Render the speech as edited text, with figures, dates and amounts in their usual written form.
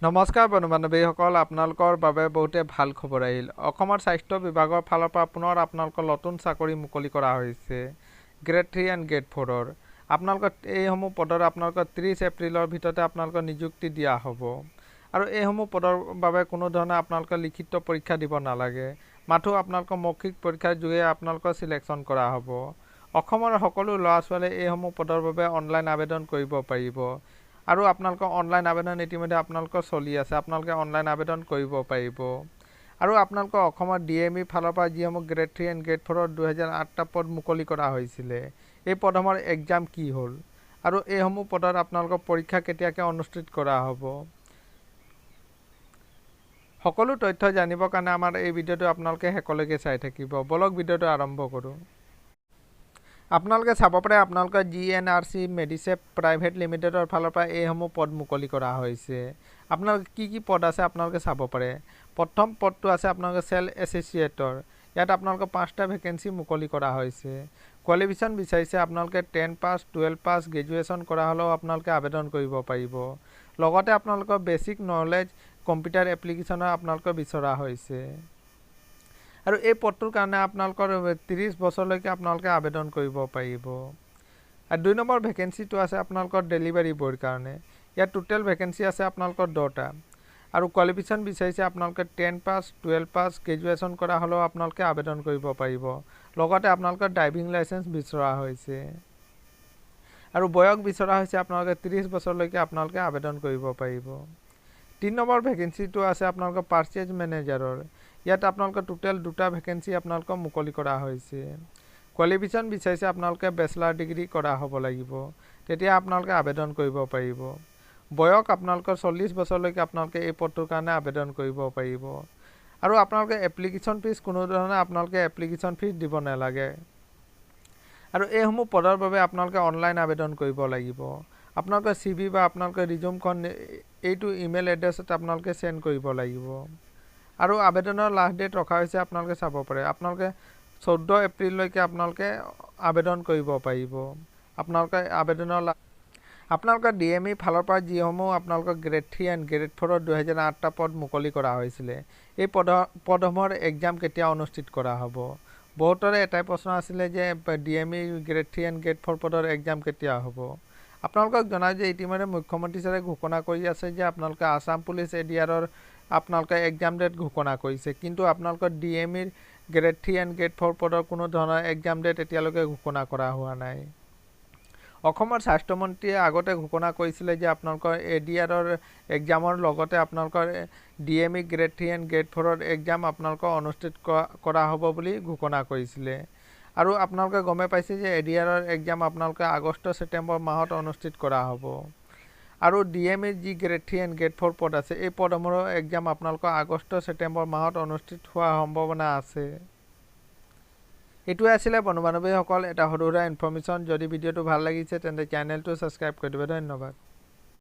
নমস্কাৰ বন্ধু বান্ধৱীসকল, আপোনালোকৰ বাবে বহুতে ভাল খবৰ আহিল। অসমৰ স্বাস্থ্য বিভাগৰ ফালৰ পৰা পুনৰ আপোনালোকৰ নতুন চাকৰি মুকলি কৰা হৈছে গ্ৰেড 3 এণ্ড গ্ৰেড 4-ৰ। আপোনালোকৰ এইসমূহ পদৰ আপোনালোকৰ 30 এপ্ৰিলৰ ভিতৰতে আপোনালোকৰ নিযুক্তি দিয়া হ'ব। আৰু এইসমূহ পদৰ বাবে কোনো ধৰণৰ আপোনালোকৰ লিখিত পৰীক্ষা দিব নালাগে, মাথো আপোনালোকৰ মৌখিক পৰীক্ষাৰ যোগে আপোনালোকৰ চিলেকশ্যন কৰা হ'ব। অসমৰ সকলো ল'ৰা ছোৱালীয়ে এইসমূহ পদৰ বাবে অনলাইন আবেদন কৰিব পাৰিব। আৰু আপোনালোকৰ অনলাইন আবেদন ইতিমধ্যে আপোনালোকৰ চলি আছে, আপোনালোকে অনলাইন আবেদন কৰিব পাৰিব। আৰু আপোনালোকৰ অসমৰ DME ফালৰ পৰা যিসমূহ গ্ৰেড 3 এণ্ড গ্ৰেড 4-ৰ 2008টা পদ মুকলি কৰা হৈছিলে, এই পদসমূহৰ এক্সাম কি হ'ল আৰু এইসমূহ পদত আপোনালোকৰ পৰীক্ষা কেতিয়াকৈ অনুষ্ঠিত কৰা হ'ব, সকলো তথ্য জানিবৰ কাৰণে আমাৰ এই ভিডিঅ'টো আপোনালোকে শেষলৈকে চাই থাকিব। বলক ভিডিঅ'টো আৰম্ভ কৰোঁ। আপোনালোকে চাব পাৰে আপোনালোকৰ GNRC মেডিচেপ প্ৰাইভেট লিমিটেডৰ ফালৰ পৰা এইসমূহ পদ মুকলি কৰা হৈছে। আপোনালোকে কি পদ আছে আপোনালোকে চাব পাৰে। প্ৰথম পদটো আছে আপোনালোকৰ চেল এছ'চিয়েটৰ। ইয়াত আপোনালোকৰ 5টা ভেকেঞ্চি মুকলি কৰা হৈছে। কোৱালিফিকেশ্যন বিচাৰিছে আপোনালোকে 10 পাছ, 12 পাছ, গ্ৰেজুৱেশ্যন কৰা হ'লেও আপোনালোকে আবেদন কৰিব পাৰিব। লগতে আপোনালোকৰ বেছিক নলেজ কম্পিউটাৰ এপ্লিকেশ্যনৰ আপোনালোকৰ বিচৰা হৈছে। আৰু এই পদটোৰ কাৰণে আপোনালোকৰ 30 বছৰলৈকে আপোনালোকে আবেদন কৰিব পাৰিব। আৰু 2 নম্বৰ ভেকেঞ্চিটো আছে আপোনালোকৰ ডেলিভাৰী বয়ৰ কাৰণে। ইয়াত টোটেল ভেকেঞ্চি আছে আপোনালোকৰ 10টা। আৰু কোৱালিফিকেশ্যন বিচাৰিছে আপোনালোকে 10 পাছ, 12 পাছ, গ্ৰেজুৱেশ্যন কৰা হ'লেও আপোনালোকে আবেদন কৰিব পাৰিব। লগতে আপোনালোকৰ ড্ৰাইভিং লাইচেঞ্চ বিচৰা হৈছে। আৰু বয়স বিচৰা হৈছে আপোনালোকে 30 বছৰলৈকে আপোনালোকে আবেদন কৰিব পাৰিব। 3 নম্বৰ ভেকেঞ্চিটো আছে আপোনালোকৰ পাৰ্চেজ মেনেজাৰৰ। ইয়াত আপোনালোকৰ টোটেল 2টা ভেকেঞ্চি আপোনালোকৰ মুকলি কৰা হৈছে। কোৱালিফিকেশ্যন বিচাৰিছে আপোনালোকে বেচেলাৰ ডিগ্ৰী কৰা হ'ব লাগিব, তেতিয়া আপোনালোকে আবেদন কৰিব পাৰিব। বয়স আপোনালোকৰ 40 বছৰলৈকে আপোনালোকে এই পদটোৰ কাৰণে আবেদন কৰিব পাৰিব। আৰু আপোনালোকে এপ্লিকেশ্যন ফিজ কোনো ধৰণে আপোনালোকে এপ্লিকেশ্যন ফিজ দিব নালাগে। আৰু এইসমূহ পদৰ বাবে আপোনালোকে অনলাইন আবেদন কৰিব লাগিব। আপোনালোকৰ CV বা আপোনালোকৰ ৰিজিউমখন এইটো ইমেইল এড্ৰেছত আপোনালোকে চেণ্ড কৰিব লাগিব। আৰু আবেদনৰ লাষ্ট ডেট ৰখা হৈছে আপোনালোকে চাব পাৰে। আপোনালোকে 14 এপ্ৰিললৈকে আপোনালোকে আবেদন কৰিব পাৰিব। আপোনালোকৰ DME ফালৰ পৰা যিসমূহ আপোনালোকৰ গ্ৰেড 3 এণ্ড গ্ৰেড 4-ৰ 2008টা পদ মুকলি কৰা হৈছিলে, এই পদসমূহৰ এক্সাম কেতিয়া অনুষ্ঠিত কৰা হ'ব। বহুতৰে এটাই প্ৰশ্ন আছিলে যে DME গ্ৰেড 3 এণ্ড গ্ৰেড 4 পদৰ এক্সাম কেতিয়া হ'ব। আপোনালোকক জনাই যে ইতিমধ্যে মুখ্যমন্ত্ৰী ছাৰে ঘোষণা কৰি আছে যে আপোনালোকে আছাম পুলিচ ADR-ৰ আপোনালোকে এক্সাম ডেট ঘোষণা কৰিছে, কিন্তু আপোনালোকৰ DME গ্ৰেড 3 এণ্ড গ্ৰেড 4 পদৰ কোনো ধৰণৰ এক্সাম ডেট এতিয়ালৈকে ঘোষণা কৰা হোৱা নাই। অসমৰ স্বাস্থ্যমন্ত্ৰীয়ে আগতে ঘোষণা কৰিছিলে যে আপোনালোকৰ ADR-ৰ এক্সামৰ লগতে আপোনালোকৰ DME গ্ৰেড 3 এণ্ড গ্ৰেড 4-ৰ এক্সাম আপোনালোকৰ অনুষ্ঠিত কৰা হ'ব বুলি ঘোষণা কৰিছিলে। আৰু আপোনালোকে গমে পাইছে যে ADR-ৰ এক্সাম আপোনালোকে আগষ্ট ছেপ্টেম্বৰ মাহত অনুষ্ঠিত কৰা হ'ব। আৰু DME যি গ্ৰেড 3 এণ্ড গ্ৰেড 4 পদ আছে, এই পদসমূহৰ এক্সাম আপোনালোকৰ আগষ্ট ছেপ্টেম্বৰ মাহত অনুষ্ঠিত হোৱাৰ সম্ভাৱনা আছে। এইটোৱে আছিলে বন্ধু বান্ধৱীসকল এটা সৰু সুৰা ইনফৰ্মেশ্যন। যদি ভিডিঅ'টো ভাল লাগিছে তেন্তে চেনেলটো ছাবস্ক্ৰাইব কৰি দিব। ধন্যবাদ।